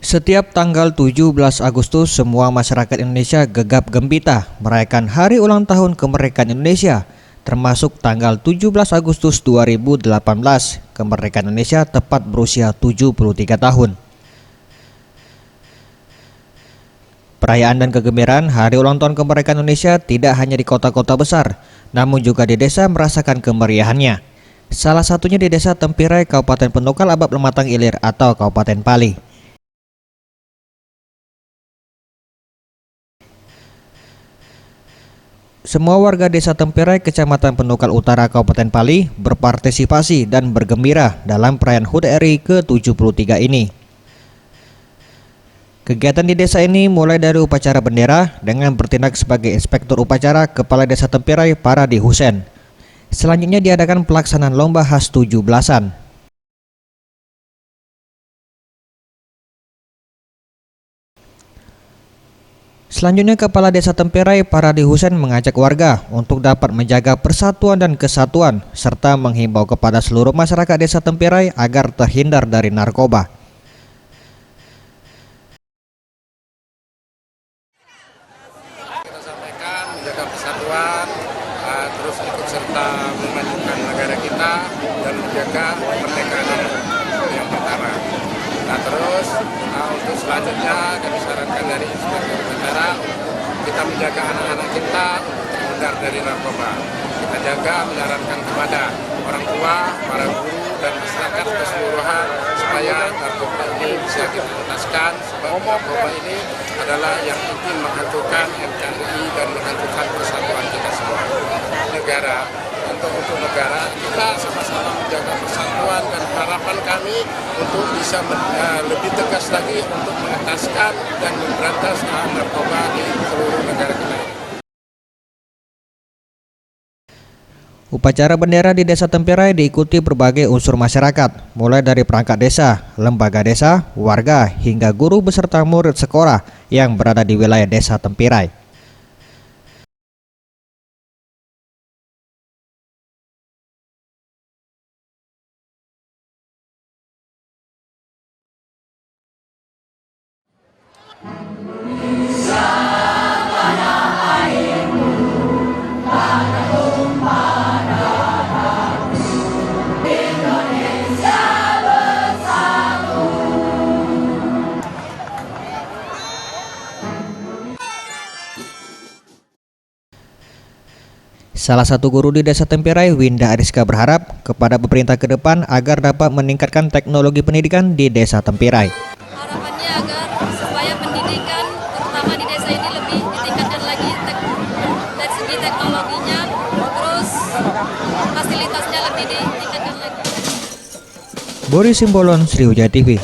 Setiap tanggal 17 Agustus, semua masyarakat Indonesia gegap gempita merayakan hari ulang tahun kemerdekaan Indonesia, termasuk tanggal 17 Agustus 2018, kemerdekaan Indonesia tepat berusia 73 tahun. Perayaan dan kegembiraan Hari Ulang Tahun Kemerdekaan Indonesia tidak hanya di kota-kota besar, namun juga di desa merasakan kemeriahannya. Salah satunya di Desa Tempirai, Kabupaten Penukal Abab Lematang Ilir atau Kabupaten Pali. Semua warga Desa Tempirai, Kecamatan Penukal Utara, Kabupaten Pali berpartisipasi dan bergembira dalam perayaan HUT RI ke-73 ini. Kegiatan di desa ini mulai dari upacara bendera dengan bertindak sebagai inspektur upacara Kepala Desa Tempirai Paradi Husen. Selanjutnya diadakan pelaksanaan lomba khas 17-an. Selanjutnya Kepala Desa Tempirai Paradi Husen mengajak warga untuk dapat menjaga persatuan dan kesatuan serta menghimbau kepada seluruh masyarakat Desa Tempirai agar terhindar dari narkoba. Menjaga persatuan, terus ikut serta memajukan negara kita dan menjaga kemerdekaan yang pertama. Nah terus untuk selanjutnya kami sarankan dari inspektur upacara kita menjaga anak-anak kita terhindar dari narkoba. Kita jaga menyarankan kepada orang tua, para guru dan masyarakat keseluruhan supaya narkoba ini bisa dituntaskan, sebab narkoba ini adalah yang ingin menghancurkan NKRI dan menghancurkan persatuan kita semua. Negara, untuk negara kita sama-sama menjaga persatuan dan harapan kami untuk bisa lebih tegas lagi untuk mengentaskan dan memberantas narkoba di seluruh negara kita. Upacara bendera di Desa Tempirai diikuti berbagai unsur masyarakat, mulai dari perangkat desa, lembaga desa, warga, hingga guru beserta murid sekolah yang berada di wilayah Desa Tempirai. Salah satu guru di Desa Tempirai, Winda Ariska, berharap kepada pemerintah ke depan agar dapat meningkatkan teknologi pendidikan di Desa Tempirai. Harapannya agar supaya pendidikan terutama di desa ini lebih ditingkatkan lagi dari segi teknologinya, terus fasilitasnya lebih ditingkatkan lagi. Boris Simbolon, Sriwijaya TV.